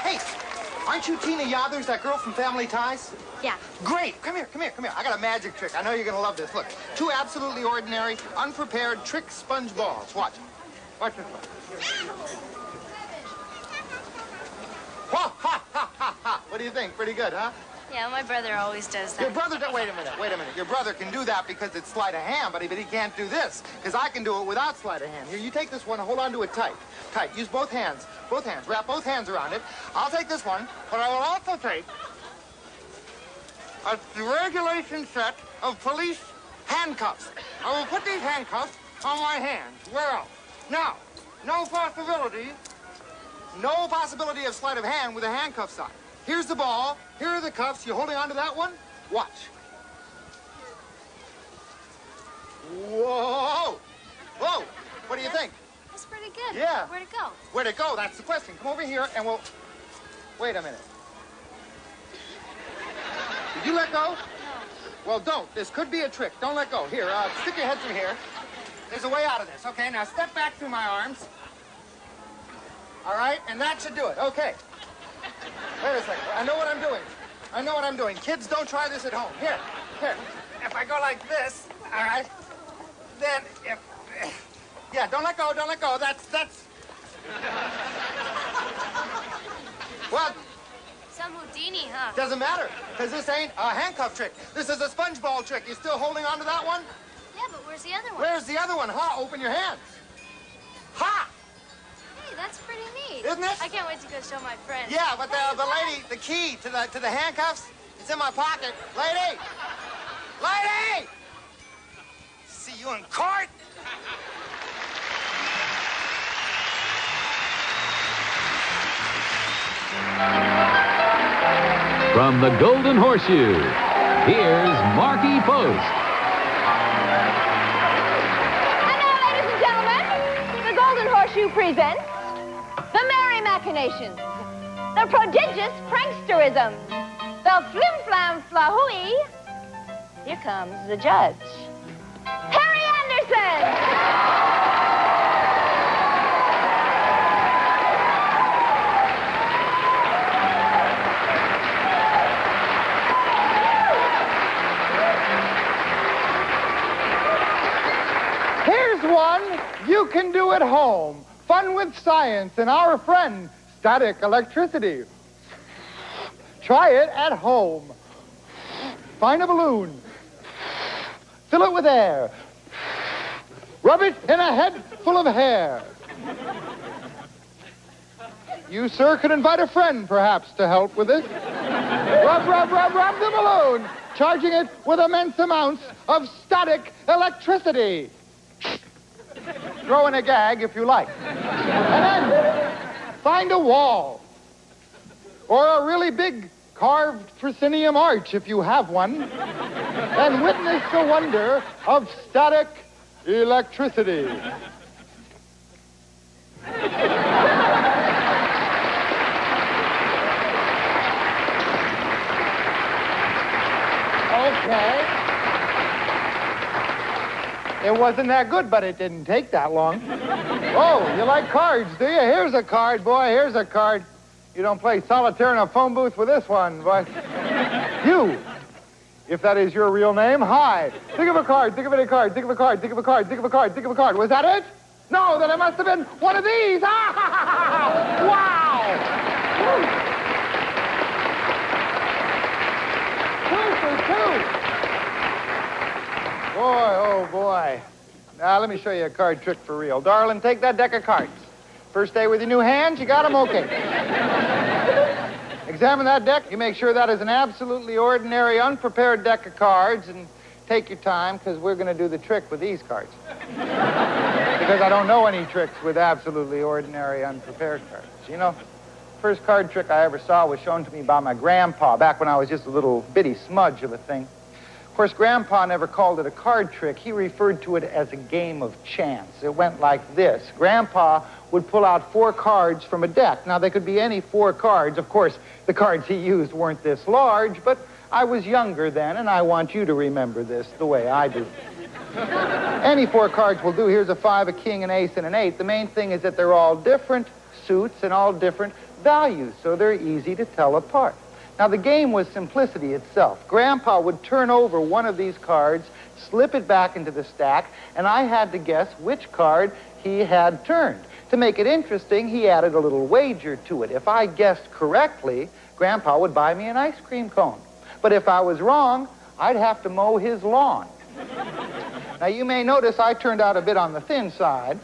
Hey, aren't you Tina Yothers, that girl from Family Ties? Yeah. Great. Come here. I got a magic trick. I know you're going to love this. Look, two absolutely ordinary, unprepared trick sponge balls. Watch. Watch this one. Ha, ha, ha, ha, ha. What do you think? Pretty good, huh? Yeah, my brother always does that. Your brother, wait a minute. Your brother can do that because it's sleight of hand, but he can't do this because I can do it without sleight of hand. Here, you take this one and hold on to it tight. Tight. Use both hands. Wrap both hands around it. I'll take this one, but I will also take a regulation set of police handcuffs. I will put these handcuffs on my hands. Where else? Now, no possibility of sleight of hand with the handcuffs on. Here's the ball. Here are the cuffs. You holding on to that one? Watch. Whoa! Whoa! What do you think? That's pretty good. Yeah. Where'd it go? Where'd it go? That's the question. Come over here and we'll... Wait a minute. Did you let go? No. Well, don't. This could be a trick. Don't let go. Here, stick your head through here. There's a way out of this. Okay, now step back through my arms. All right, and that should do it. Okay. Wait a second. I know what I'm doing. Kids, don't try this at home. Here. If I go like this, all right, then if... Yeah, don't let go. That's... What? Some Houdini, huh? Doesn't matter, because this ain't a handcuff trick. This is a sponge ball trick. You still holding on to that one? Yeah, but where's the other one? Where's the other one? Ha! Open your hands. Ha! Hey, that's pretty neat. Isn't it? I can't wait to go show my friends. Yeah, but the lady, the key to the handcuffs, it's in my pocket. Lady! See you in court. From the Golden Horseshoe, here's Marky Post. And now, ladies and gentlemen, the Golden Horseshoe presents the Merry Machinations, the prodigious pranksterism, the flim-flam-flahooey. Here comes the judge, Harry Anderson. Here's one you can do at home. Fun with science and our friend, static electricity. Try it at home. Find a balloon. Fill it with air. Rub it in a head full of hair. You, sir, could invite a friend, perhaps, to help with this. Rub the balloon, charging it with immense amounts of static electricity. Throw in a gag if you like. And then find a wall. Or a really big carved proscenium arch if you have one. And witness the wonder of static electricity. Okay. It wasn't that good, but it didn't take that long. Oh, you like cards, do you? Here's a card, boy. Here's a card. You don't play solitaire in a phone booth with this one, boy. You, if that is your real name, hi. Think of a card. Think of any card. Think of a card. Think of a card. Think of a card. Think of a card. Was that it? No, then it must have been one of these. Wow. Woo. 2 for 2. Boy, oh boy. Now, let me show you a card trick for real. Darling, take that deck of cards. First day with your new hands, you got them okay. Examine that deck. You make sure that is an absolutely ordinary, unprepared deck of cards, and take your time, because we're going to do the trick with these cards. Because I don't know any tricks with absolutely ordinary, unprepared cards. You know, first card trick I ever saw was shown to me by my grandpa back when I was just a little bitty smudge of a thing. Of course, Grandpa never called it a card trick. He referred to it as a game of chance. It went like this. Grandpa would pull out 4 cards from a deck. Now, they could be any 4 cards. Of course, the cards he used weren't this large, but I was younger then, and I want you to remember this the way I do. Any 4 cards will do. Here's a 5, a king, an ace, and an 8. The main thing is that they're all different suits and all different values, so they're easy to tell apart. Now, the game was simplicity itself. Grandpa would turn over one of these cards, slip it back into the stack, and I had to guess which card he had turned. To make it interesting, he added a little wager to it. If I guessed correctly, Grandpa would buy me an ice cream cone. But if I was wrong, I'd have to mow his lawn. Now, you may notice I turned out a bit on the thin side.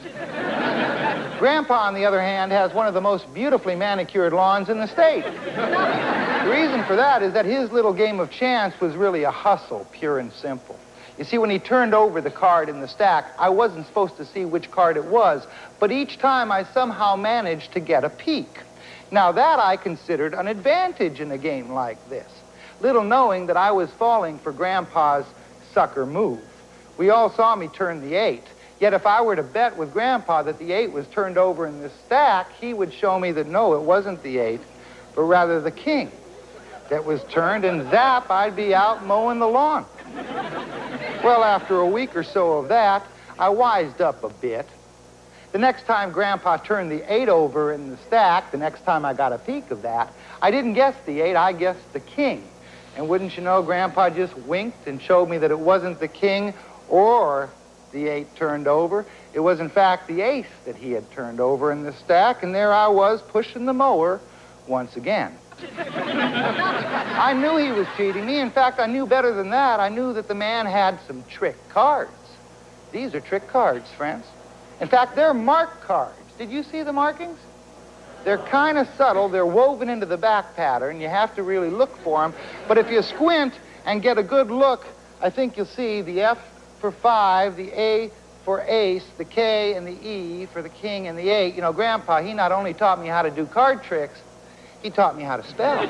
Grandpa, on the other hand, has one of the most beautifully manicured lawns in the state. The reason for that is that his little game of chance was really a hustle, pure and simple. You see, when he turned over the card in the stack, I wasn't supposed to see which card it was, but each time I somehow managed to get a peek. Now, that I considered an advantage in a game like this, little knowing that I was falling for Grandpa's sucker move. We all saw me turn the 8. Yet if I were to bet with Grandpa that the 8 was turned over in the stack, he would show me that no, it wasn't the 8, but rather the king that was turned, and zap, I'd be out mowing the lawn. Well, after a week or so of that, I wised up a bit. The next time Grandpa turned the 8 over in the stack, the next time I got a peek of that, I didn't guess the 8, I guessed the king. And wouldn't you know, Grandpa just winked and showed me that it wasn't the king or the 8 turned over. It was, in fact, the ace that he had turned over in the stack, and there I was pushing the mower once again. I knew he was cheating me. In fact, I knew better than that. I knew that the man had some trick cards. These are trick cards, friends. In fact, they're mark cards. Did you see the markings? They're kind of subtle. They're woven into the back pattern. You have to really look for them. But if you squint and get a good look, I think you'll see the F for 5, the A for ace, the K and the E for the king and the 8. You know, Grandpa, he not only taught me how to do card tricks, he taught me how to spell.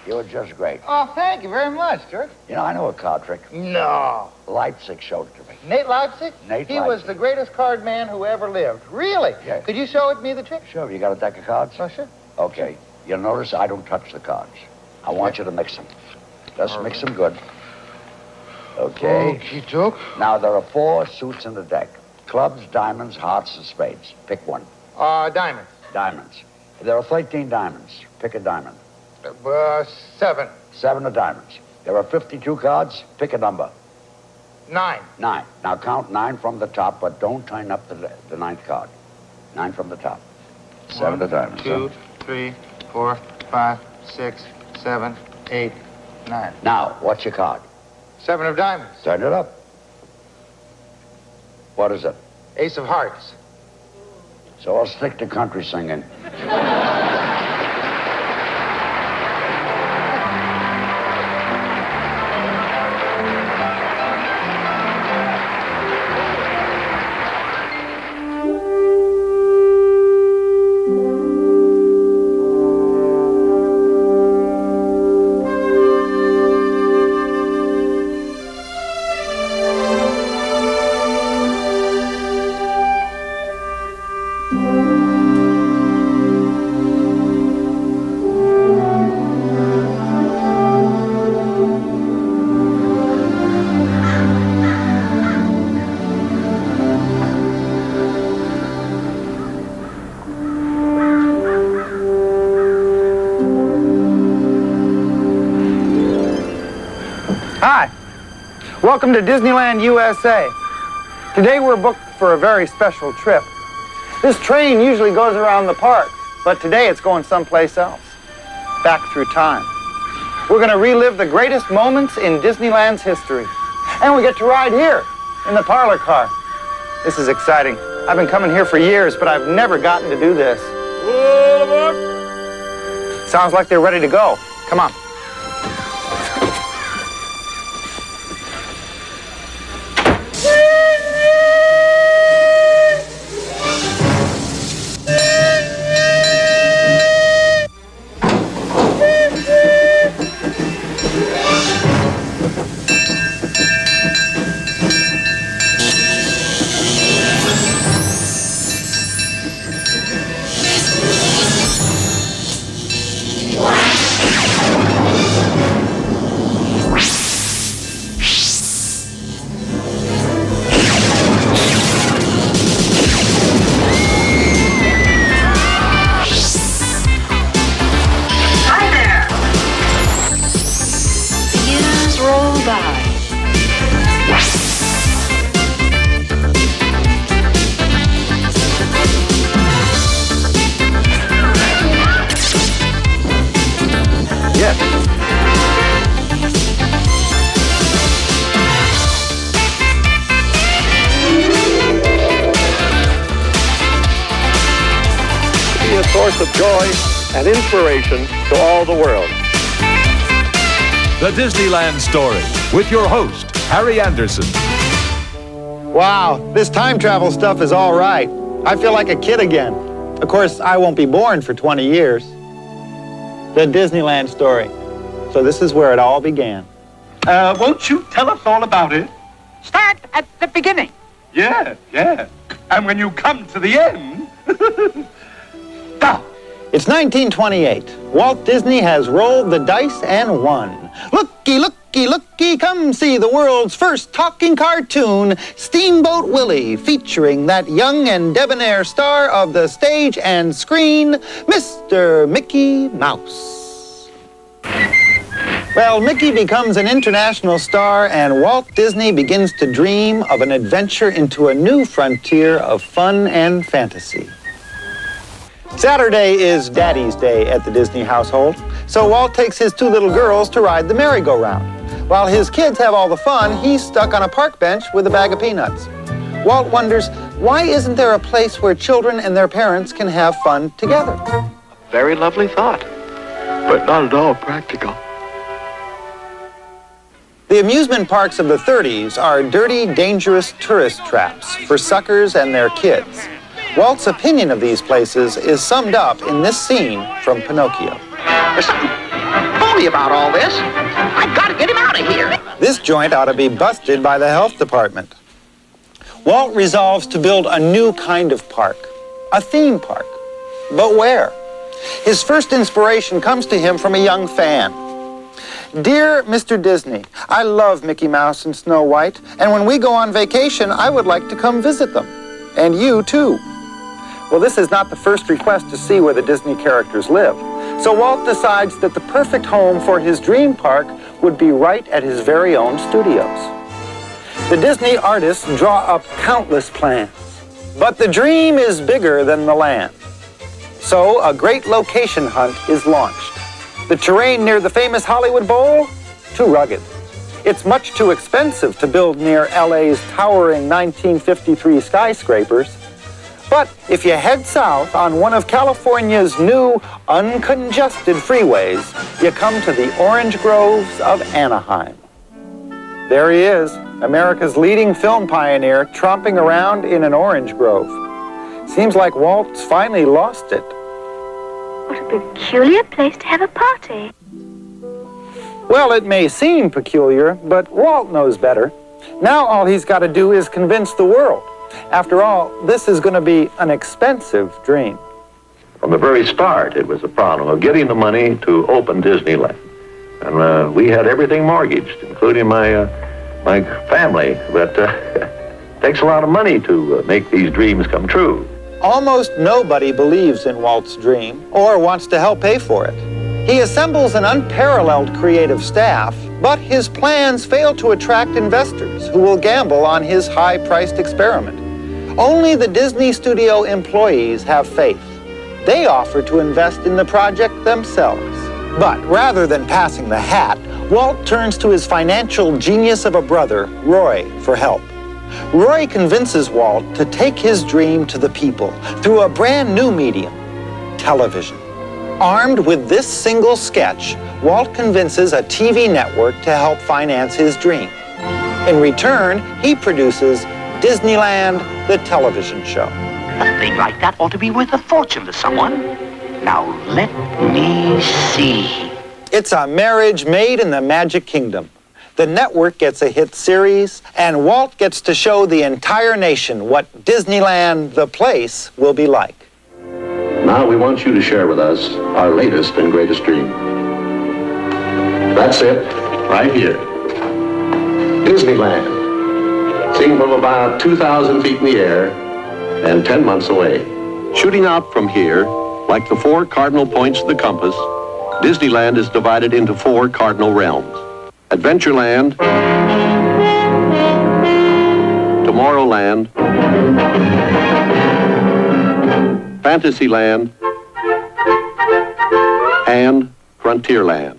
You were just great. Oh, thank you very much, George. You know, I know a card trick. No. Leipzig showed it to me. Nate Leipzig? Nate He Leipzig. was the greatest card man who ever lived. Really? Yes. Could you show me the trick? Sure, you got a deck of cards? Oh, sure. Okay. You'll notice I don't touch the cards. I want you to mix them. Just mix them good. Okay. Okey doke. Now, there are 4 suits in the deck. Clubs, diamonds, hearts, and spades. Pick one. Diamonds. Diamonds. There are 13 diamonds. Pick a diamond. 7. 7 are diamonds. There are 52 cards. Pick a number. 9. 9. Now count 9 from the top, but don't turn up the 9th card. 9 from the top. 7 are diamonds. 2, 3, 4, 5, 6, 7, 8, 9. Now, what's your card? 7 of diamonds. Turn it up. What is it? Ace of hearts. So I'll stick to country singing. Hi. Welcome to Disneyland, USA. Today we're booked for a very special trip. This train usually goes around the park, but today it's going someplace else. Back through time. We're going to relive the greatest moments in Disneyland's history. And we get to ride here in the parlor car. This is exciting. I've been coming here for years, but I've never gotten to do this. Sounds like they're ready to go. Come on. side. Yes. Be a source of joy and inspiration to all the world. The Disneyland Story with your host, Harry Anderson. Wow, this time travel stuff is all right. I feel like a kid again. Of course, I won't be born for 20 years. The Disneyland Story. So this is where it all began. Won't you tell us all about it? Start at the beginning. Yeah. And when you come to the end... Stop. It's 1928. Walt Disney has rolled the dice and won. Looky, looky, looky, come see the world's first talking cartoon, Steamboat Willie, featuring that young and debonair star of the stage and screen, Mr. Mickey Mouse. Well, Mickey becomes an international star, and Walt Disney begins to dream of an adventure into a new frontier of fun and fantasy. Saturday is Daddy's Day at the Disney household, so Walt takes his two little girls to ride the merry-go-round. While his kids have all the fun, he's stuck on a park bench with a bag of peanuts. Walt wonders, why isn't there a place where children and their parents can have fun together? Very lovely thought, but not at all practical. The amusement parks of the 30s are dirty, dangerous tourist traps for suckers and their kids. Walt's opinion of these places is summed up in this scene from Pinocchio. There's something phony about all this. I've got to get him out of here. This joint ought to be busted by the health department. Walt resolves to build a new kind of park, a theme park. But where? His first inspiration comes to him from a young fan. Dear Mr. Disney, I love Mickey Mouse and Snow White, and when we go on vacation, I would like to come visit them. And you, too. Well, this is not the first request to see where the Disney characters live. So Walt decides that the perfect home for his dream park would be right at his very own studios. The Disney artists draw up countless plans, but the dream is bigger than the land. So a great location hunt is launched. The terrain near the famous Hollywood Bowl? Too rugged. It's much too expensive to build near LA's towering 1953 skyscrapers. But if you head south on one of California's new uncongested freeways, you come to the orange groves of Anaheim. There he is, America's leading film pioneer, tromping around in an orange grove. Seems like Walt's finally lost it. What a peculiar place to have a party. Well, it may seem peculiar, but Walt knows better. Now all he's got to do is convince the world. After all, this is going to be an expensive dream. From the very start, it was a problem of getting the money to open Disneyland. And we had everything mortgaged, including my family. But it takes a lot of money to make these dreams come true. Almost nobody believes in Walt's dream or wants to help pay for it. He assembles an unparalleled creative staff, but his plans fail to attract investors who will gamble on his high-priced experiment. Only the Disney studio employees have faith. They offer to invest in the project themselves. But rather than passing the hat, Walt turns to his financial genius of a brother, Roy, for help. Roy convinces Walt to take his dream to the people through a brand new medium, television. Armed with this single sketch, Walt convinces a TV network to help finance his dream. In return, he produces Disneyland, the television show. A thing like that ought to be worth a fortune to someone. Now, let me see. It's a marriage made in the Magic Kingdom. The network gets a hit series, and Walt gets to show the entire nation what Disneyland, the place, will be like. Now we want you to share with us our latest and greatest dream. That's it, right here. Disneyland, seen from about 2,000 feet in the air and 10 months away. Shooting out from here, like the 4 cardinal points of the compass, Disneyland is divided into 4 cardinal realms. Adventureland, Tomorrowland, Fantasyland, and Frontierland.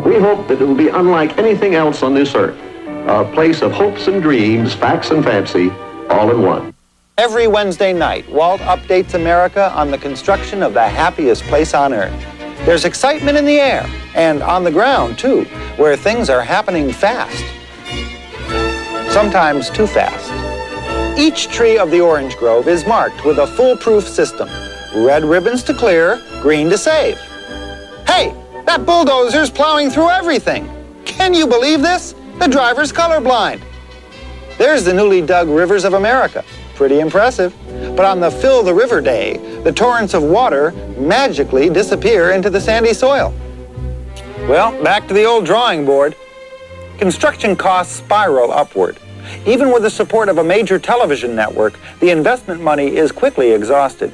We hope that it will be unlike anything else on this earth, a place of hopes and dreams, facts and fancy, all in one. Every Wednesday night, Walt updates America on the construction of the happiest place on earth. There's excitement in the air, and on the ground, too, where things are happening fast. Sometimes too fast. Each tree of the orange grove is marked with a foolproof system. Red ribbons to clear, green to save. Hey, that bulldozer's plowing through everything. Can you believe this? The driver's colorblind. There's the newly dug rivers of America. Pretty impressive. But on the Fill the River Day, the torrents of water magically disappear into the sandy soil. Well, back to the old drawing board. Construction costs spiral upward. Even with the support of a major television network, the investment money is quickly exhausted.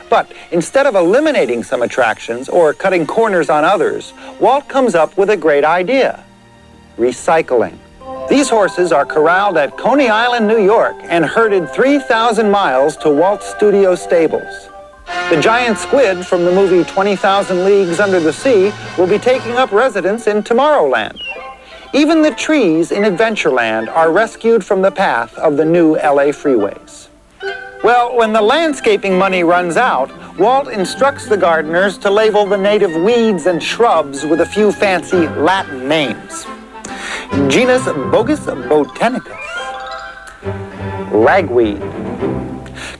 But instead of eliminating some attractions or cutting corners on others, Walt comes up with a great idea: recycling. These horses are corralled at Coney Island, New York, and herded 3,000 miles to Walt's studio stables. The giant squid from the movie 20,000 Leagues Under the Sea will be taking up residence in Tomorrowland. Even the trees in Adventureland are rescued from the path of the new LA freeways. Well, when the landscaping money runs out, Walt instructs the gardeners to label the native weeds and shrubs with a few fancy Latin names. Genus Bogus botanicus. Ragweed.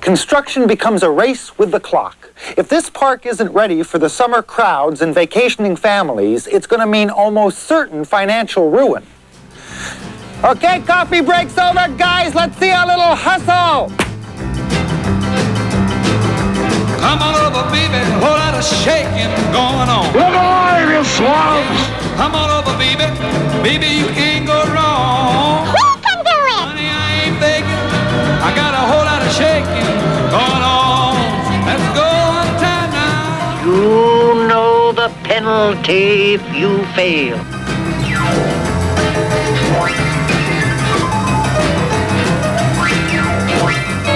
Construction becomes a race with the clock. If this park isn't ready for the summer crowds and vacationing families, it's going to mean almost certain financial ruin. Okay, coffee break's over, guys. Let's see a little hustle. Come on over, baby, a whole lot of shaking going on. Look alive, you slobs! Come on over, baby, baby, you can't go wrong. Who can do it? Honey, I ain't faking, I got a whole lot of shaking going on. Let's go one time now. You know the penalty if you fail.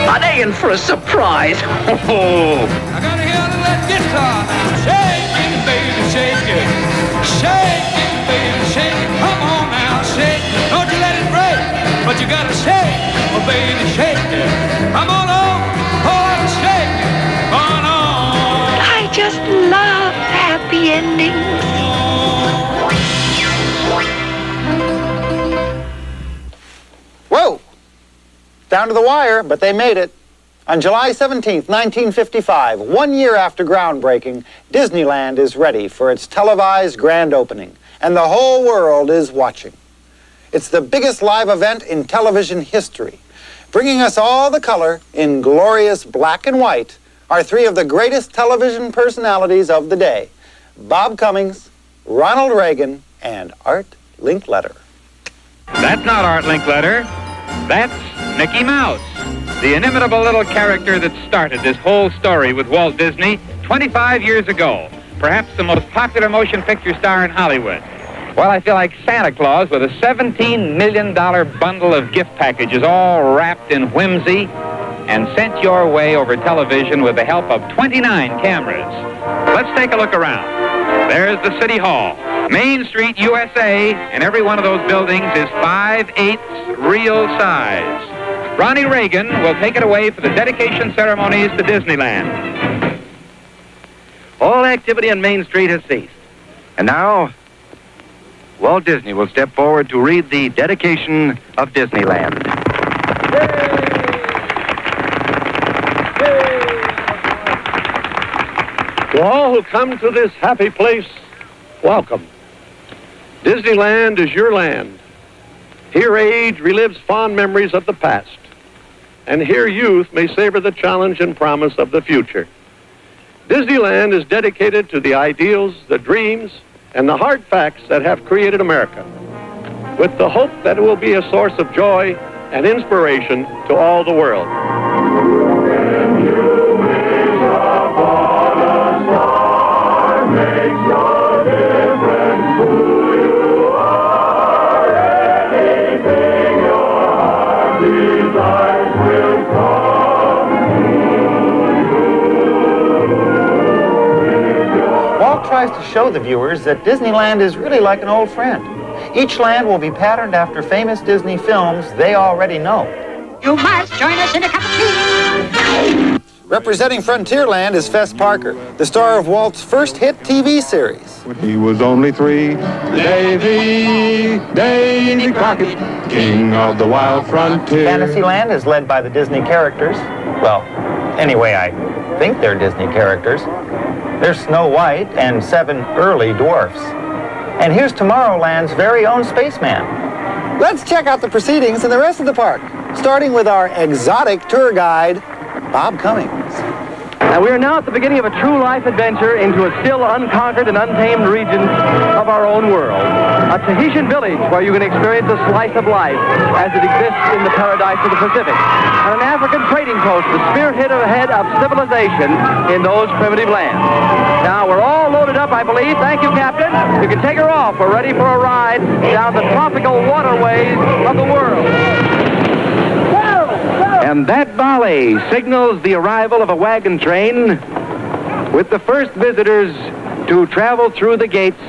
Are they in for a surprise? I gotta hear that guitar now. Shake it, baby, shake it. Shake it, baby, shake it. Come on now, shake it. Don't you let it break, but you gotta shake, oh baby, shake it. Come on over, oh, shake it. Come on. I just love happy endings. Whoa! Down to the wire, but they made it. On July 17th, 1955, 1 year after groundbreaking, Disneyland is ready for its televised grand opening, and the whole world is watching. It's the biggest live event in television history. Bringing us all the color in glorious black and white are three of the greatest television personalities of the day: Bob Cummings, Ronald Reagan, and Art Linkletter. That's not Art Linkletter. That's Mickey Mouse, the inimitable little character that started this whole story with Walt Disney 25 years ago. Perhaps the most popular motion picture star in Hollywood. Well, I feel like Santa Claus with a $17 million bundle of gift packages all wrapped in whimsy and sent your way over television with the help of 29 cameras. Let's take a look around. There's the City Hall, Main Street, USA, and every one of those buildings is 5/8 real size. Ronnie Reagan will take it away for the dedication ceremonies to Disneyland. All activity on Main Street has ceased. And now, Walt Disney will step forward to read the dedication of Disneyland. To all who come to this happy place, welcome. Disneyland is your land. Here age relives fond memories of the past. And here youth may savor the challenge and promise of the future. Disneyland is dedicated to the ideals, the dreams, and the hard facts that have created America, with the hope that it will be a source of joy and inspiration to all the world. Makes a difference. tries to show the viewers that Disneyland is really like an old friend. Each land will be patterned after famous Disney films they already know. You must join us in a cup of tea. Representing Frontierland is Fess Parker, the star of Walt's first hit TV series. When he was only 3, Davy Crockett, king of the wild frontier. Fantasyland is led by the Disney characters. Well, anyway, I think they're Disney characters. There's Snow White and 7 early dwarfs. And here's Tomorrowland's very own spaceman. Let's check out the proceedings in the rest of the park, starting with our exotic tour guide, Bob Cummings. And we are now at the beginning of a true life adventure into a still unconquered and untamed region of our own world. A Tahitian village where you can experience a slice of life as it exists in the paradise of the Pacific. And an African trading post, the spearhead ahead of civilization in those primitive lands. Now we're all loaded up, I believe. Thank you, Captain. You can take her off. We're ready for a ride down the tropical waterways of the world. And that volley signals the arrival of a wagon train with the first visitors to travel through the gates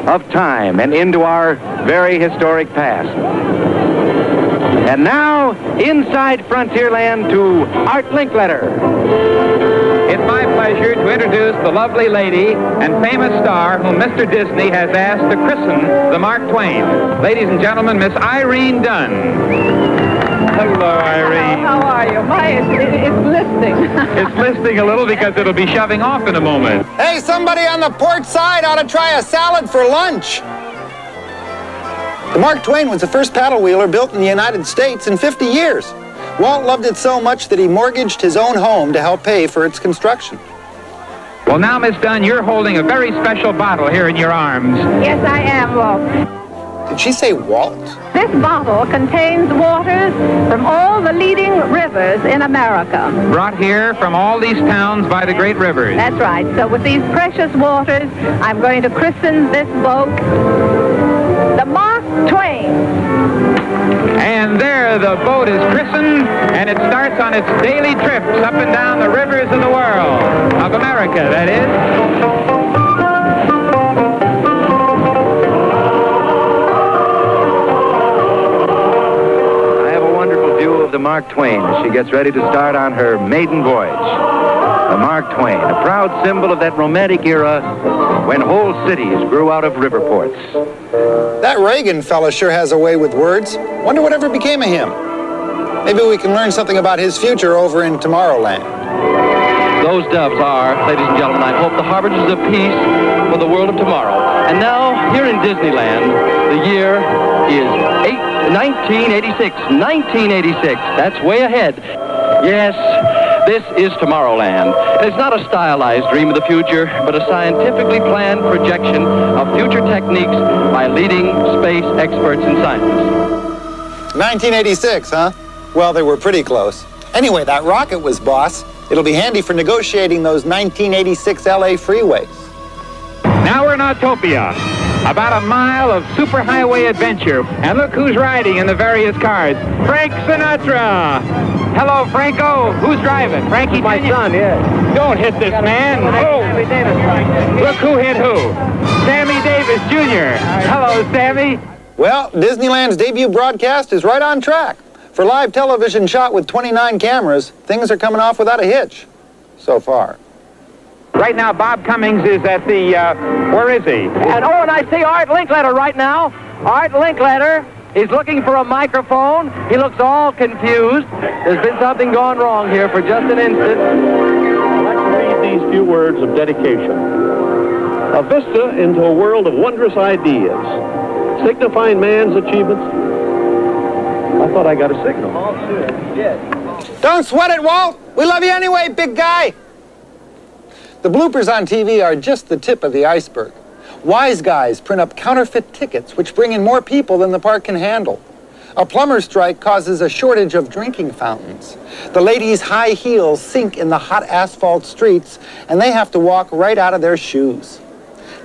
of time and into our very historic past. And now, inside Frontierland to Art Linkletter. It's my pleasure to introduce the lovely lady and famous star whom Mr. Disney has asked to christen the Mark Twain. Ladies and gentlemen, Miss Irene Dunn. Hello, Irene. How are you? It's listing. It's listing a little because it'll be shoving off in a moment. Hey, somebody on the port side ought to try a salad for lunch. The Mark Twain was the first paddle wheeler built in the United States in 50 years. Walt loved it so much that he mortgaged his own home to help pay for its construction. Well, now, Miss Dunn, you're holding a very special bottle here in your arms. Yes, I am, Walt. Did she say Walt? This bottle contains waters from all the leading rivers in America. Brought here from all these towns by the great rivers. That's right. So with these precious waters, I'm going to christen this boat the Mark Twain. And there the boat is christened, and it starts on its daily trips up and down the rivers of the world, of America, that is. The Mark Twain as she gets ready to start on her maiden voyage. The Mark Twain, a proud symbol of that romantic era when whole cities grew out of river ports. That Reagan fella sure has a way with words. Wonder whatever became of him. Maybe we can learn something about his future over in Tomorrowland. Those doves are, ladies and gentlemen, I hope, the harbingers of peace for the world of tomorrow. And now, here in Disneyland, the year is 1986. 1986. That's way ahead. Yes, this is Tomorrowland. And it's not a stylized dream of the future, but a scientifically planned projection of future techniques by leading space experts and scientists. 1986, huh? Well, they were pretty close. Anyway, that rocket was boss. It'll be handy for negotiating those 1986 LA freeways. Now we're in Autopia, about a mile of superhighway adventure. And look who's riding in the various cars. Frank Sinatra. Hello, Franco. Who's driving? Frankie My Jr.? son, yes. Don't hit this man. Oh. Sammy Davis. Look who hit who. Sammy Davis Jr. Hello, Sammy. Well, Disneyland's debut broadcast is right on track. For live television shot with 29 cameras, things are coming off without a hitch. So far. Right now, Bob Cummings is at the, where is he? And I see Art Linkletter right now. Art Linkletter is looking for a microphone. He looks all confused. There's been something gone wrong here for just an instant. I'd like to read these few words of dedication. A vista into a world of wondrous ideas, signifying man's achievements. I thought I got a signal. Don't sweat it, Walt. We love you anyway, big guy. The bloopers on TV are just the tip of the iceberg. Wise guys print up counterfeit tickets, which bring in more people than the park can handle. A plumber strike causes a shortage of drinking fountains. The ladies' high heels sink in the hot asphalt streets, and they have to walk right out of their shoes.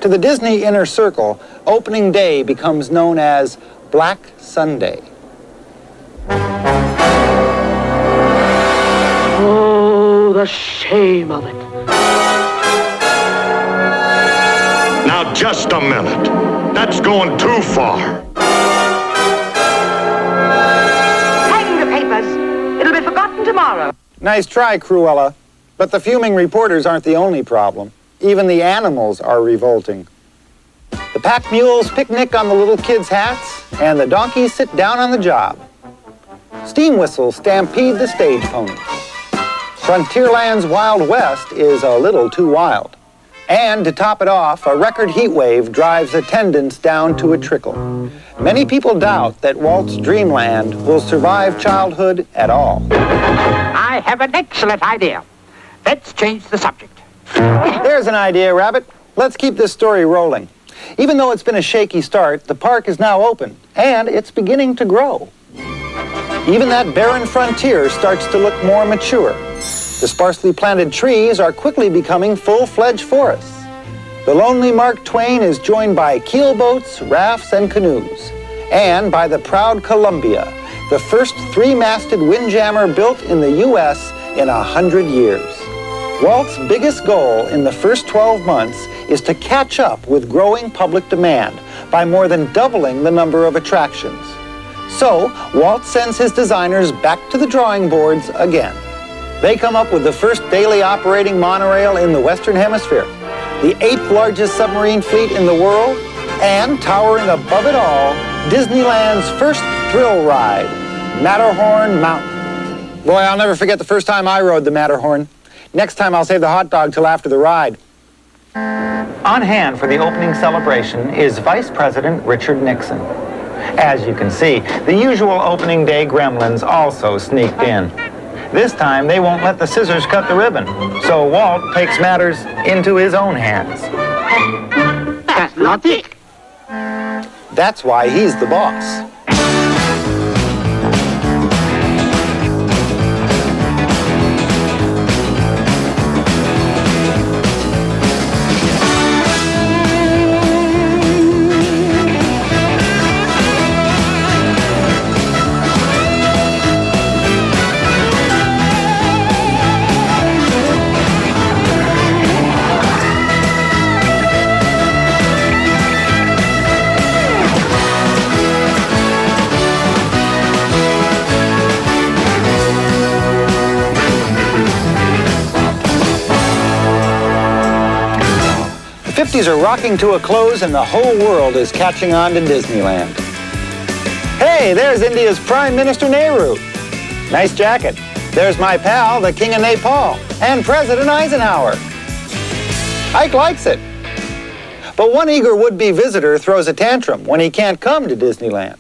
To the Disney inner circle, opening day becomes known as Black Sunday. Oh, the shame of it. Just a minute. That's going too far. Hang the papers. It'll be forgotten tomorrow. Nice try, Cruella. But the fuming reporters aren't the only problem. Even the animals are revolting. The pack mules picnic on the little kids' hats, and the donkeys sit down on the job. Steam whistles stampede the stage ponies. Frontierland's Wild West is a little too wild. And to top it off, a record heat wave drives attendance down to a trickle. Many people doubt that Walt's Dreamland will survive childhood at all. I have an excellent idea. Let's change the subject. There's an idea, Rabbit. Let's keep this story rolling. Even though it's been a shaky start, the park is now open, and it's beginning to grow. Even that barren frontier starts to look more mature. The sparsely planted trees are quickly becoming full-fledged forests. The lonely Mark Twain is joined by keelboats, rafts, and canoes, and by the proud Columbia, the first three-masted windjammer built in the U.S. in 100 years. Walt's biggest goal in the first 12 months is to catch up with growing public demand by more than doubling the number of attractions. So, Walt sends his designers back to the drawing boards again. They come up with the first daily operating monorail in the Western Hemisphere, the 8th largest submarine fleet in the world, and towering above it all, Disneyland's first thrill ride, Matterhorn Mountain. Boy, I'll never forget the first time I rode the Matterhorn. Next time I'll save the hot dog till after the ride. On hand for the opening celebration is Vice President Richard Nixon. As you can see, the usual opening day gremlins also sneaked in. This time, they won't let the scissors cut the ribbon, so Walt takes matters into his own hands. That's not it. That's why he's the boss. The 50s are rocking to a close and the whole world is catching on to Disneyland. Hey, there's India's Prime Minister Nehru. Nice jacket. There's my pal, the King of Nepal, and President Eisenhower. Ike likes it. But one eager would-be visitor throws a tantrum when he can't come to Disneyland.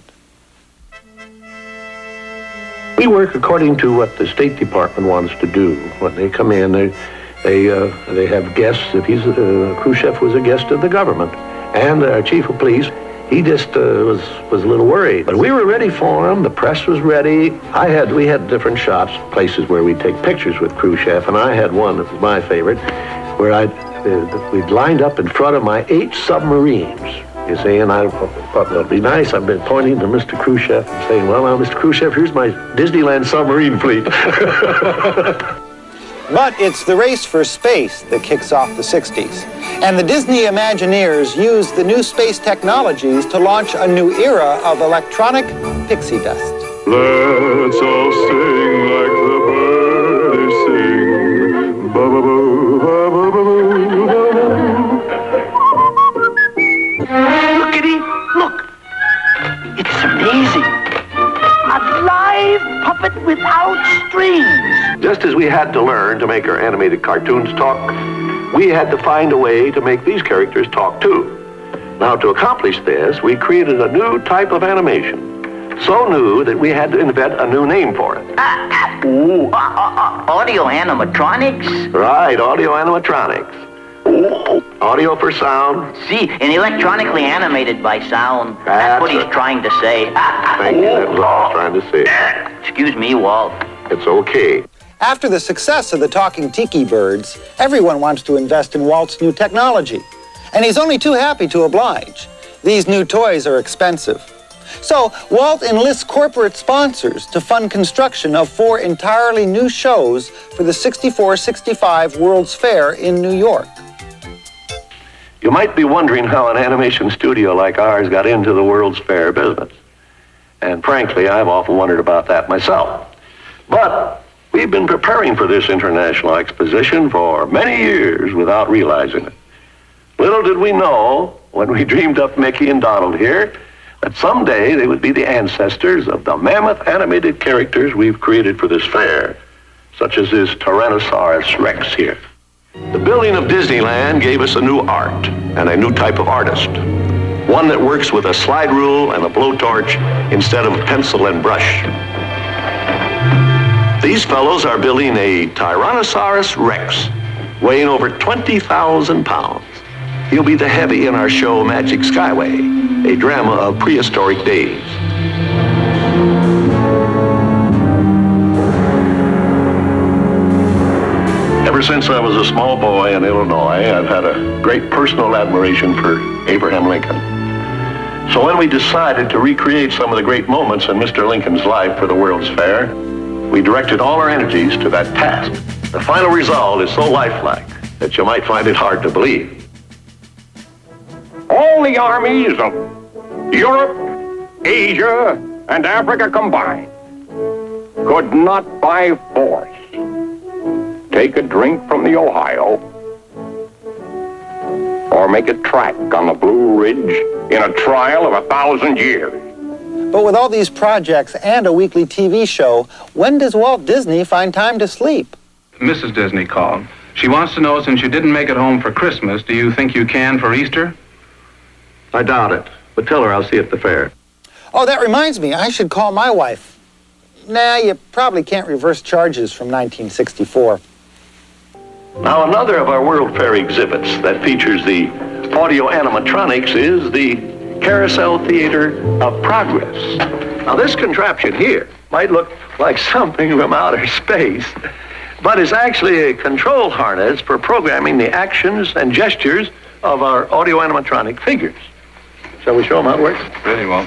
We work according to what the State Department wants to do. When they come in, they have guests. If Khrushchev was a guest of the government, and our chief of police, he just was a little worried. But we were ready for him. The press was ready. We had different shots, places where we'd take pictures with Khrushchev, and I had one that was my favorite, where we'd lined up in front of my 8 submarines. You see, and I thought that'd be nice. I've been pointing to Mr. Khrushchev and saying, well, now, Mr. Khrushchev, here's my Disneyland submarine fleet. But it's the race for space that kicks off the 60s. And the Disney Imagineers used the new space technologies to launch a new era of electronic pixie dust. Let's all sing like the birds sing. Ba-ba-boo, ba-ba-boo, ba-ba-boo. Look, Kitty, look. It's amazing. A live puppet without strings. Just as we had to learn to make our animated cartoons talk, we had to find a way to make these characters talk too. Now, to accomplish this, we created a new type of animation. So new that we had to invent a new name for it. Audio animatronics? Right, audio animatronics. Audio for sound. See, and electronically animated by sound. That's what he's trying to say. Thank you, that was all I was trying to say. Excuse me, Walt. It's okay. After the success of the talking tiki birds, everyone wants to invest in Walt's new technology. And he's only too happy to oblige. These new toys are expensive. So Walt enlists corporate sponsors to fund construction of 4 entirely new shows for the 64-65 World's Fair in New York. You might be wondering how an animation studio like ours got into the World's Fair business. And frankly, I've often wondered about that myself. But we've been preparing for this international exposition for many years without realizing it. Little did we know, when we dreamed up Mickey and Donald here, that someday they would be the ancestors of the mammoth animated characters we've created for this fair, such as this Tyrannosaurus Rex here. The building of Disneyland gave us a new art and a new type of artist. One that works with a slide rule and a blowtorch instead of pencil and brush. These fellows are building a Tyrannosaurus Rex, weighing over 20,000 pounds. He'll be the heavy in our show Magic Skyway, a drama of prehistoric days. Ever since I was a small boy in Illinois, I've had a great personal admiration for Abraham Lincoln. So when we decided to recreate some of the great moments in Mr. Lincoln's life for the World's Fair, we directed all our energies to that task. The final result is so lifelike that you might find it hard to believe. All the armies of Europe, Asia, and Africa combined could not by force take a drink from the Ohio or make a track on the Blue Ridge in a trial of 1,000 years. But with all these projects and a weekly TV show, when does Walt Disney find time to sleep? Mrs. Disney called. She wants to know, since you didn't make it home for Christmas, do you think you can for Easter? I doubt it, but tell her I'll see you at the fair. Oh, that reminds me, I should call my wife. Nah, you probably can't reverse charges from 1964. Now, another of our World Fair exhibits that features the audio animatronics is the Carousel Theater of Progress. Now, this contraption here might look like something from outer space, but is actually a control harness for programming the actions and gestures of our audio animatronic figures. Shall we show them how it works? Very well.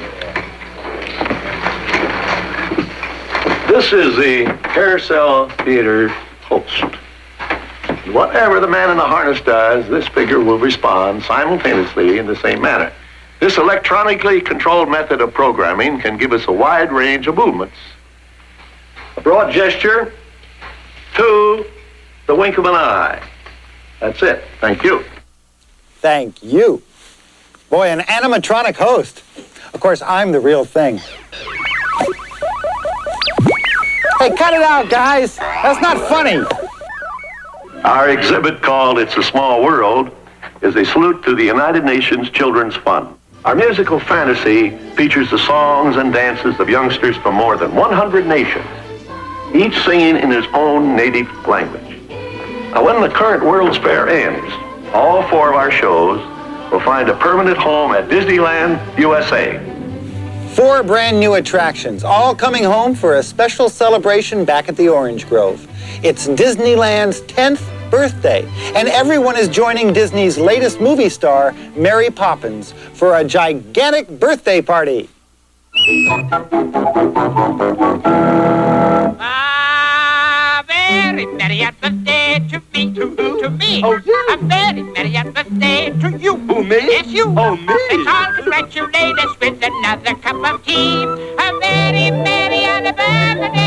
This is the Carousel Theater host. Whatever the man in the harness does, this figure will respond simultaneously in the same manner. This electronically controlled method of programming can give us a wide range of movements. A broad gesture to the wink of an eye. That's it. Thank you. Thank you. Boy, an animatronic host. Of course, I'm the real thing. Hey, cut it out, guys. That's not funny. Our exhibit, called It's a Small World, is a salute to the United Nations Children's Fund. Our musical fantasy features the songs and dances of youngsters from more than 100 nations, each singing in his own native language. Now, when the current World's Fair ends, all four of our shows will find a permanent home at Disneyland, USA. 4 brand new attractions, all coming home for a special celebration back at the Orange Grove. It's Disneyland's 10th birthday, and everyone is joining Disney's latest movie star, Mary Poppins, for a gigantic birthday party. Very merry at birthday to me, to me. Oh, you? A very merry at birthday to you. Who, me? Yes, you. Oh, me? Let's all congratulate us with another cup of tea. A very merry birthday to you.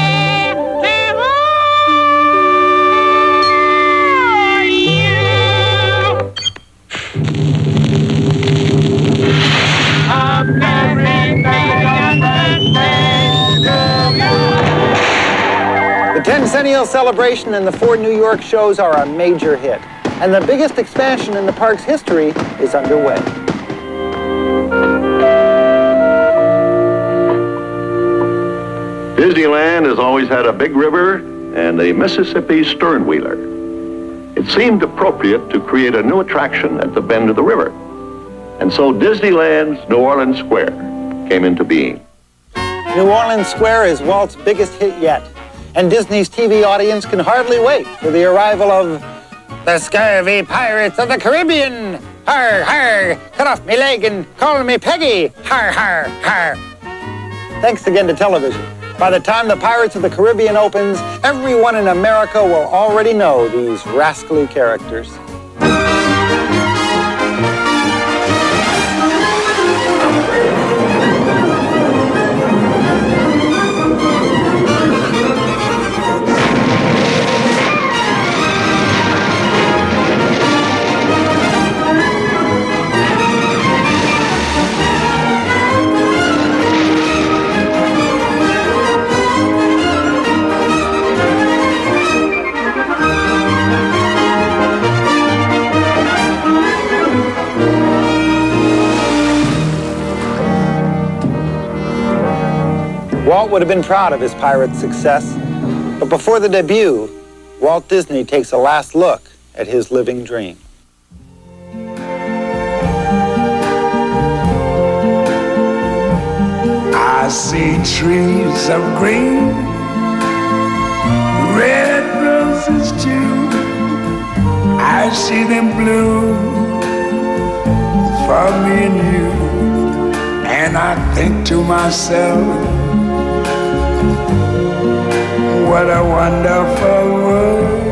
A very merry birthday to you. The 10th celebration and the 4 New York shows are a major hit, and the biggest expansion in the park's history is underway. Disneyland has always had a big river and a Mississippi sternwheeler. It seemed appropriate to create a new attraction at the bend of the river. And so Disneyland's New Orleans Square came into being. New Orleans Square is Walt's biggest hit yet, and Disney's TV audience can hardly wait for the arrival of the scurvy pirates of the Caribbean. Har, har, cut off me leg and call me Peggy. Har, har, har. Thanks again to television. By the time the Pirates of the Caribbean opens, everyone in America will already know these rascally characters. Walt would have been proud of his pirate success, but before the debut, Walt Disney takes a last look at his living dream. I see trees of green, red roses too. I see them bloom for me and you. And I think to myself, what a wonderful world.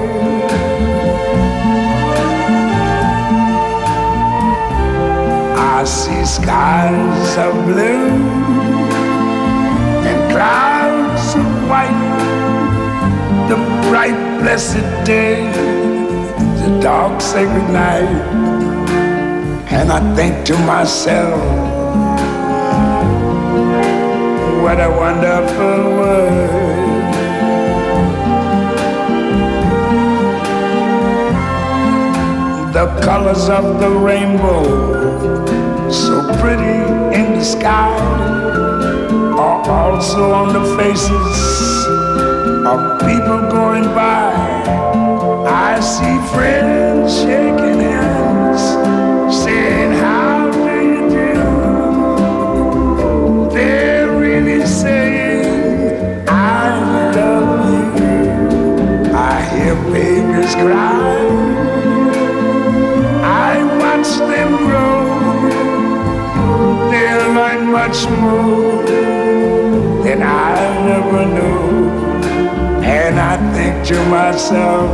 I see skies of blue and clouds of white, the bright blessed day, the dark sacred night. And I think to myself, what a wonderful world. The colors of the rainbow, so pretty in the sky, are also on the faces of people going by. I see friends shaking hands, saying, how do you do? They're really saying, I love you. I hear babies cry, I watch them grow. They'll learn much more than I never knew. And I think to myself,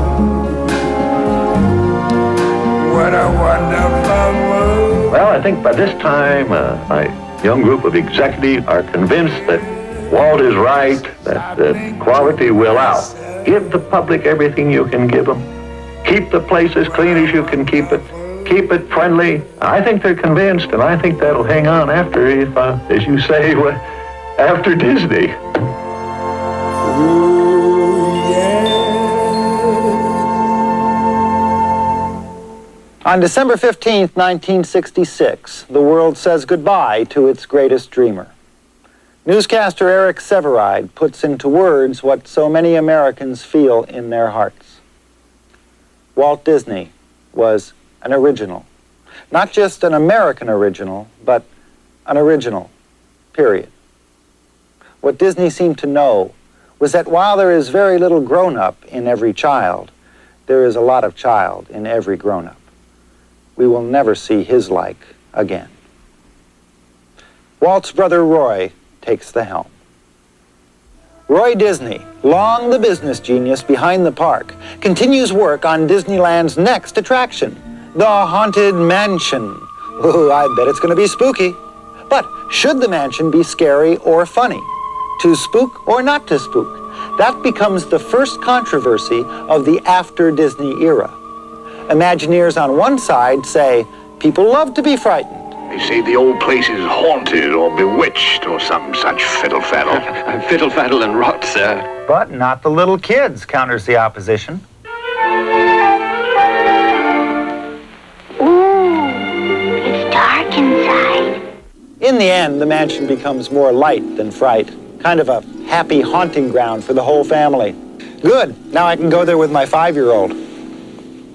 what a wonderful world. Well, I think by this time, my young group of executives are convinced that Walt is right, that quality will out. Give the public everything you can give them. Keep the place as clean as you can keep it. Keep it friendly. I think they're convinced, and I think that'll hang on after, if, as you say, after Disney. On December 15th, 1966, the world says goodbye to its greatest dreamer. Newscaster Eric Sevareid puts into words what so many Americans feel in their hearts. Walt Disney was an original. Not just an American original, but an original, period. What Disney seemed to know was that while there is very little grown-up in every child, there is a lot of child in every grown-up. We will never see his like again. Walt's brother Roy takes the helm. Roy Disney, long the business genius behind the park, continues work on Disneyland's next attraction, the Haunted Mansion. Ooh, I bet it's going to be spooky. But should the mansion be scary or funny? To spook or not to spook? That becomes the first controversy of the after-Disney era. Imagineers on one side say people love to be frightened. They say the old place is haunted or bewitched or some such fiddle-faddle. Fiddle-faddle and rot, sir. But not the little kids, counters the opposition. It's dark inside. In the end, the mansion becomes more light than fright. Kind of a happy haunting ground for the whole family. Good, now I can go there with my 5-year-old.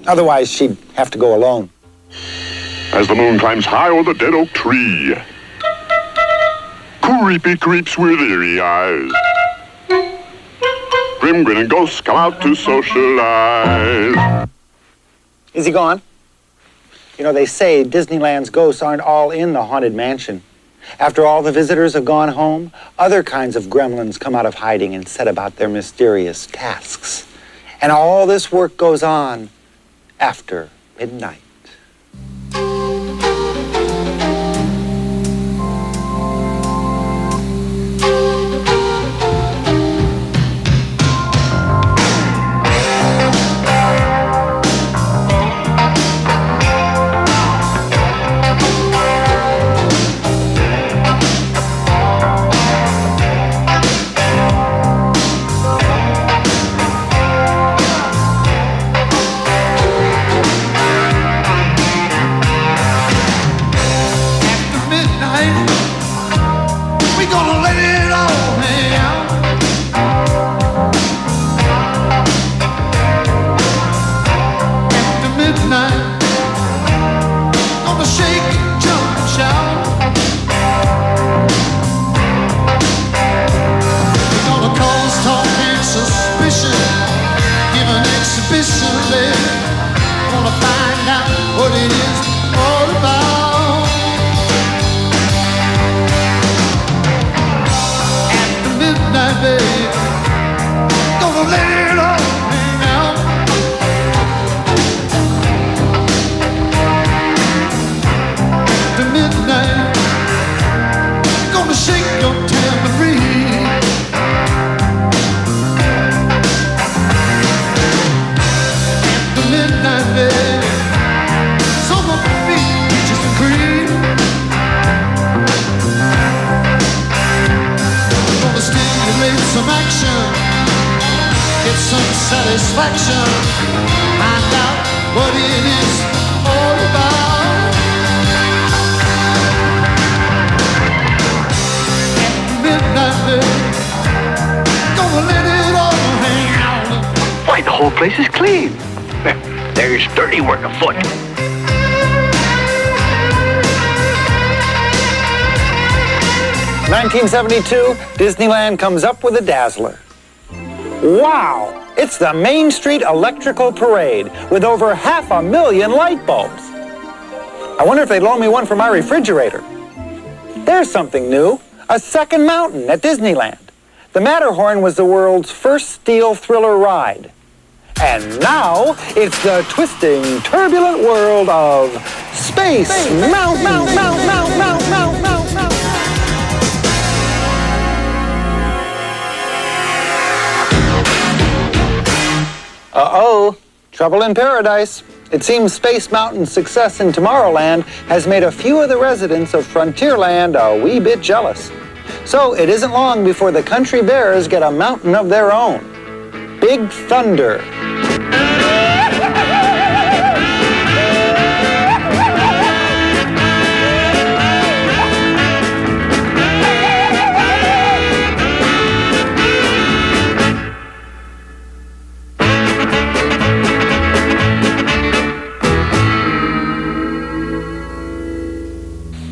Otherwise, she'd have to go alone. As the moon climbs high o'er the dead oak tree, creepy creeps with eerie eyes. Grim grinning ghosts come out to socialize. Is he gone? You know, they say Disneyland's ghosts aren't all in the Haunted Mansion. After all the visitors have gone home, other kinds of gremlins come out of hiding and set about their mysterious tasks. And all this work goes on after midnight. midnight, babe. Gonna let it all hang out. The midnight, gonna shake your tambourine. The midnight, babe. Some of my feet just a cream. Gonna stimulate some action, get some satisfaction, find out what it is all about. Midnight, babe, gonna let it all hang out. Why, the whole place is clean. There's dirty work afoot. In 1972, Disneyland comes up with a dazzler. Wow! It's the Main Street Electrical Parade with over 500,000 light bulbs. I wonder if they'd loan me one for my refrigerator. There's something new, a second mountain at Disneyland. The Matterhorn was the world's first steel thriller ride. And now it's the twisting, turbulent world of Space Mountain. Uh-oh, trouble in paradise. It seems Space Mountain's success in Tomorrowland has made a few of the residents of Frontierland a wee bit jealous. So it isn't long before the Country Bears get a mountain of their own. Big Thunder.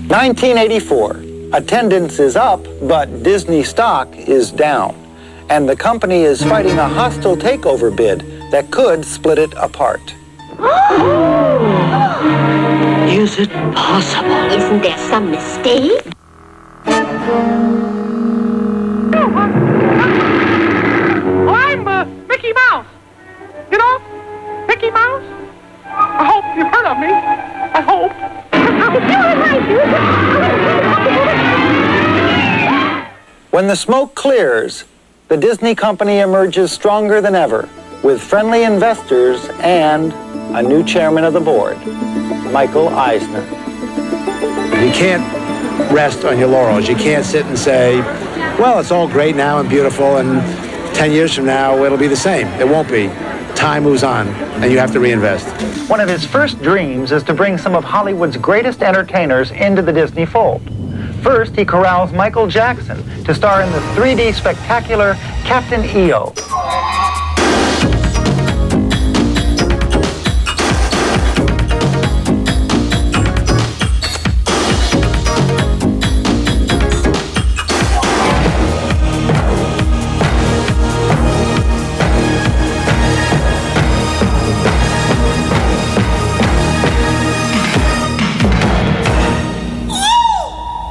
$1984. Attendance is up, but Disney stock is down. And the company is fighting a hostile takeover bid that could split it apart. Is it possible? Isn't there some mistake? I'm Mickey Mouse. You know, Mickey Mouse? I hope you've heard of me. I hope. When the smoke clears, the Disney company emerges stronger than ever, with friendly investors and a new chairman of the board, Michael Eisner. You can't rest on your laurels. You can't sit and say, well, it's all great now and beautiful, and 10 years from now, it'll be the same. It won't be. Time moves on, and you have to reinvest. One of his first dreams is to bring some of Hollywood's greatest entertainers into the Disney fold. First, he corrals Michael Jackson to star in the 3D spectacular Captain EO.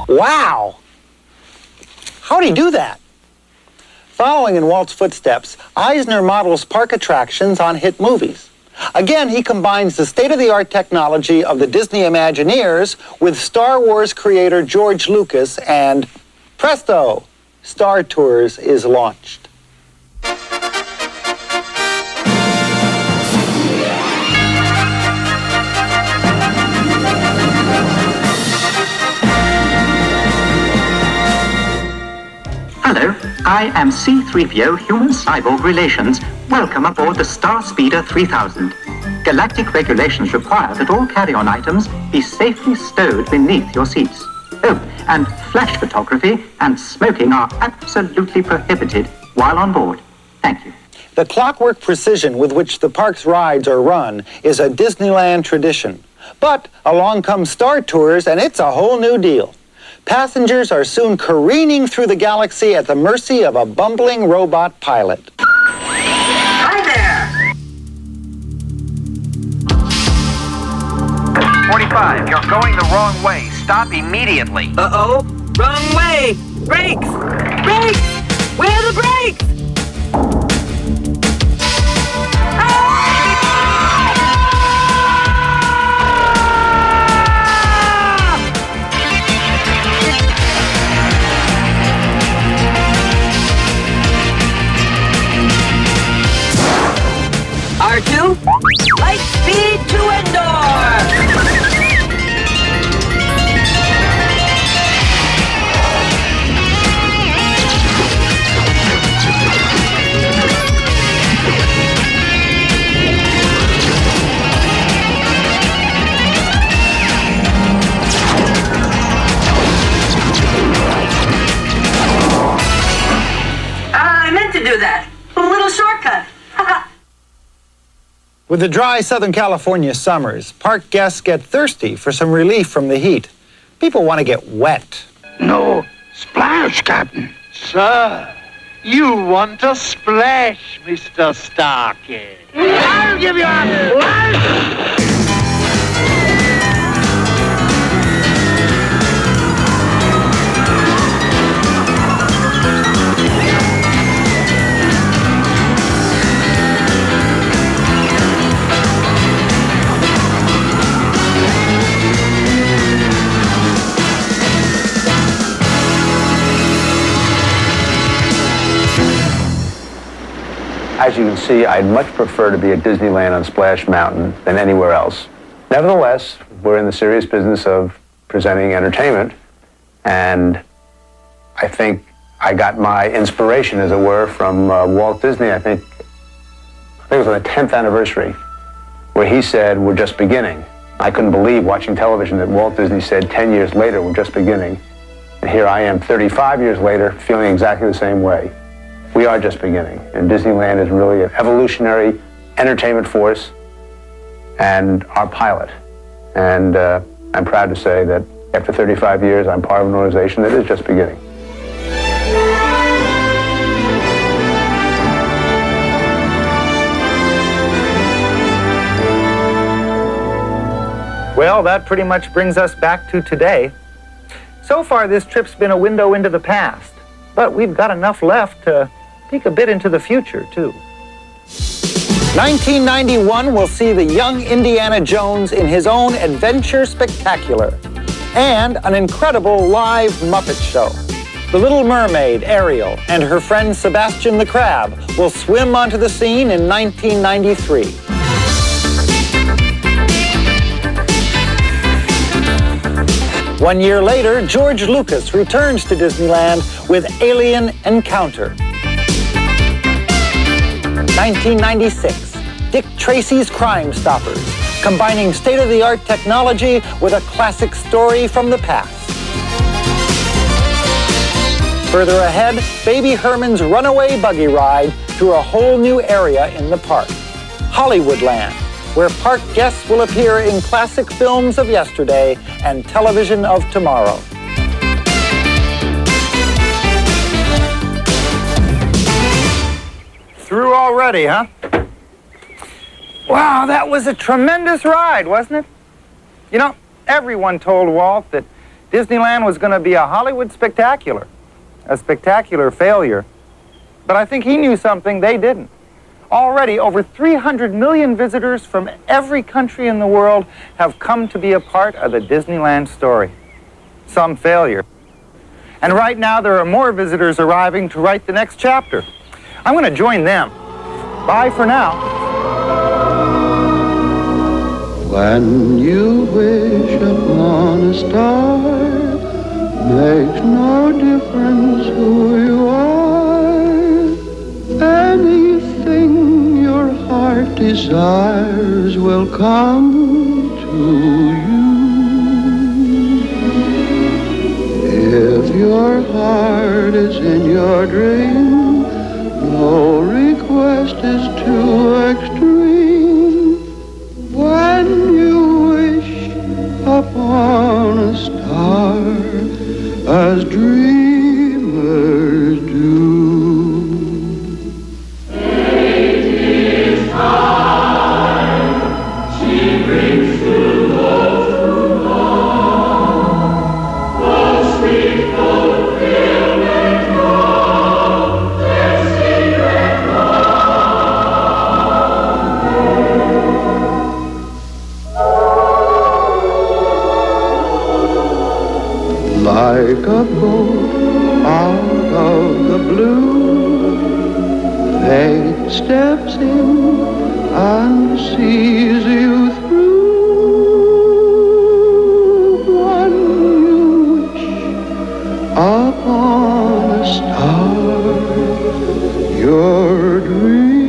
Wow! How'd he do that? Following in Walt's footsteps, Eisner models park attractions on hit movies. Again, he combines the state-of-the-art technology of the Disney Imagineers with Star Wars creator George Lucas, and presto, Star Tours is launched. Hello, I am C-3PO Human-Cyborg Relations. Welcome aboard the Star Speeder 3000. Galactic regulations require that all carry-on items be safely stowed beneath your seats. Oh, and flash photography and smoking are absolutely prohibited while on board. Thank you. The clockwork precision with which the park's rides are run is a Disneyland tradition. But along comes Star Tours, and it's a whole new deal. Passengers are soon careening through the galaxy at the mercy of a bumbling robot pilot. Hi there! 45, you're going the wrong way. Stop immediately. Uh-oh, wrong way! Brakes! Brakes! Where are the brakes? do that. A little shortcut. With the dry Southern California summers, park guests get thirsty for some relief from the heat. People want to get wet. No splash, Captain. Sir, you want to splash, Mr. Starkey. I'll give you a splash! As you can see, I'd much prefer to be at Disneyland on Splash Mountain than anywhere else. Nevertheless, we're in the serious business of presenting entertainment, and I think I got my inspiration, as it were, from Walt Disney. I think it was on the 10th anniversary, where he said, "We're just beginning." I couldn't believe, watching television, that Walt Disney said 10 years later, "We're just beginning." And here I am, 35 years later, feeling exactly the same way. We are just beginning, and Disneyland is really an evolutionary entertainment force and our pilot. And I'm proud to say that after 35 years, I'm part of an organization that is just beginning. Well, that pretty much brings us back to today. So far, this trip's been a window into the past, but we've got enough left to peek a bit into the future, too. 1991 will see the young Indiana Jones in his own adventure spectacular and an incredible live Muppet show. The Little Mermaid, Ariel, and her friend Sebastian the Crab will swim onto the scene in 1993. One year later, George Lucas returns to Disneyland with Alien Encounter. 1996, Dick Tracy's Crime Stoppers, combining state-of-the-art technology with a classic story from the past. Further ahead, Baby Herman's runaway buggy ride through a whole new area in the park, Hollywoodland, where park guests will appear in classic films of yesterday and television of tomorrow. Through already, huh? Wow, that was a tremendous ride, wasn't it? You know, everyone told Walt that Disneyland was going to be a Hollywood spectacular, a spectacular failure. But I think he knew something they didn't. Already, over 300 million visitors from every country in the world have come to be a part of the Disneyland story. Some failure. And right now, there are more visitors arriving to write the next chapter. I'm going to join them. Bye for now. When you wish upon a star, makes no difference who you are. Anything your heart desires will come to you. If your heart is in your dream, no request is too extreme. When you wish upon a star, as dreamers do. Fate is kind, she brings to those who long the sweet fulfillment of their secret love. Like a boat out of the blue, fate steps in and sees you through. When you wish upon a star, your dream